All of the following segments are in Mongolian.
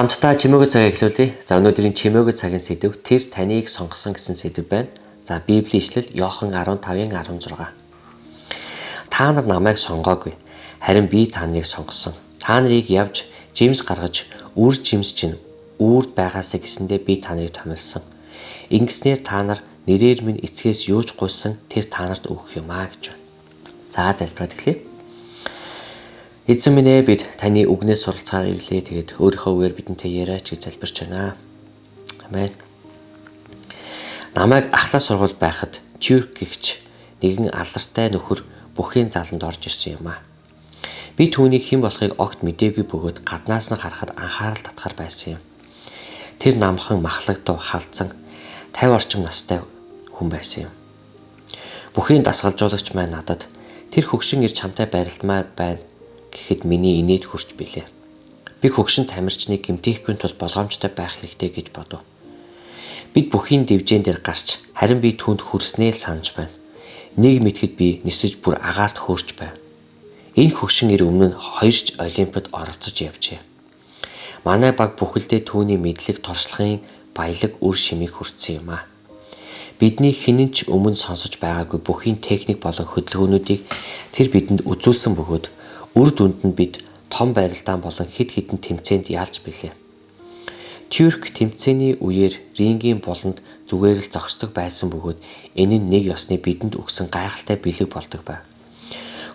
Хамтдаа чимээгүй цагаа эхлүүлье. За өнөөдрийн чимээгүй цагийн сэдэв тэр таныг сонгосон гэсэн сэдэв байна. За Библийн ишлэл Иохан 15:16. Та нар намайг сонгоогүй. Харин би та нарыг сонгосон. Та нарыг явж жимс гаргаж үр жимс чинь үрд байгаасаа гэсэндээ би та нарыг томилсон. Ингэснээр та нар нэрээр минь эцгээс юуж гуйсан тэр та нарт өгөх юм аа гэж байна. За залбираад эхлэе. Эзэн минь ээ, бид таны үгнээс суралцахаар ирлээ. Тэгээд өөрийнхөө үгээр бидэнтэй яриач гэж залбирч байна. Амен. Намайг ахлах сургууль байхад Тюрк гэгч нэгэн алдартай нөхөр бүхийн заланд орж ирсэн юм аа. Би түүнийг хэн болохыг огт мэдээгүй бөгөөд гаднаас нь харахад анхаарал татахар байсан юм. Тэр намхан махлагдав, халдсан 50 орчим настай хүн байсан юм. Бүхийн дасгалжуулагч маань надад тэр хөгшин ирж хамтаа барилдмаар байна гэхэд миний инээд хурж билээ. Би хөгшин тамирчныг гэмтээхгүй тул болгоомжтой байх хэрэгтэй гэж бодов. Бид бүхийн дэвжээн дээр гарч харин би түүнд хүрснээ л санаж байна. Нэг мэтгэд би нисэж бүр агаарт хөөрч байв. Энэ хөгшин ир өмнө нь 2 олимпиад оролцож явжээ. Манай баг бүхэлдээ түүний мэдлэг, туршлагын баялаг үр шимийг хүртсэн юм аа. Бидний хинэн ч өмнө сонсож байгаагүй бүхийн техник болон хөдөлгөөнүүдийг тэр бидэнд үзүүлсэн бөгөөд үр дүнд нь бид том барилдаан болон хэд хэдэн тэмцээнд ялж билээ. Тюрк тэмцээний үеэр рингийн буланд зүгээр л зогсдог байсан бөгөөд энэ нь нэг ёсны бидэнд өгсөн гайхалтай бэлэг болдог байв.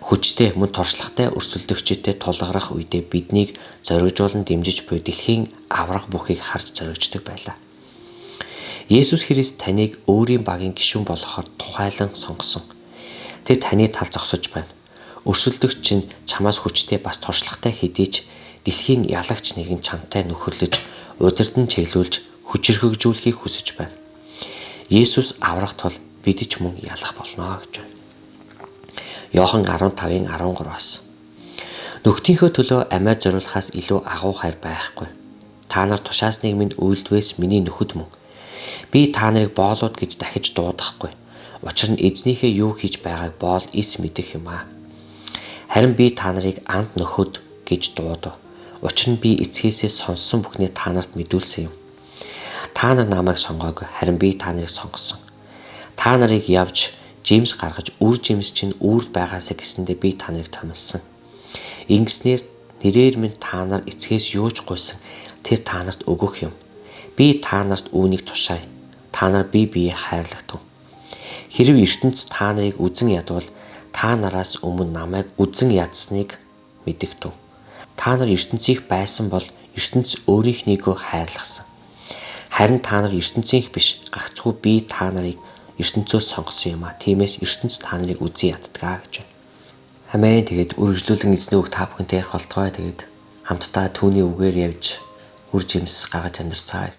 Хүчтэй мөн туршлагатай өрсөлдөгчтэй тулгарах үедээ биднийг зоригжуулан дэмжиж буй дэлхийн аврах бүхийг харж зоригждог байлаа. Есүс Христ таныг өөрийн багийн гишүүн болохоор тухайлан сонгосон. Тэр таны тал зогсож байна. Өрсөлдөгч чинь чамаас хүчтэй бас туршлагатай хэдий ч дэлхийн ялагч нэгэн чамтай нөхөрлөж, удирдан чиглүүлж, хүчирхэгжүүлэхийг хүсэж байна. Есүс аврах тул бид ч мөн ялах болно гэж байна. Иохан 15:13-аас. Нөхдийнхөө төлөө амиа зориулахаас илүү агуу хайр байхгүй. Та нар тушаасныг минь үйлдвээс миний нөхөд мөн. Би та нарыг боолууд гэж дахиж дуудахгүй. Учир нь эзнийхээ юу хийж байгааг боол эс мэдэх юм аа. Харин би та нарыг амт нөхөд гэж дуудав. Учир нь би эцгээсээ сонссон бүхнээ та нарт мэдүүлсэн юм. Та нар намайг сонгоогүй, харин би та нарыг сонгосон. Та нарыг явж жимс гаргаж үр жимс чинь үрд байгаасаа гэсэндээ би та нарыг томилсон. Ингэснээр нэрээр минь та нар эцгээс юуж гуйсан тэр та нарт өгөх юм. Би та нарт үүнийг тушаая. Та нар бие биеэ хайрлах. Хэрв ертөнц та нарыг үзэн ядвал та нараас өмнө намайг үзэн ядсныг мэдэгдэв. Та нар ертөнцийнх байсан бол ертөнц өөрийнхнийгөө хайрлахсан. Харин та нар ертөнцийнх биш, гагцхүү би та нарыг ертөнцөөс сонгосон юм а. Тиймээс ертөнц та нарыг үзэн яддгаа гэж байна. Амен. Тэгээд үргэлжлүүлэн эзний үг та бүхэнтэй ярих болтугай. Тэгээд хамтдаа түүний үгээр явж үр жимс гаргаж амьдрцгаая.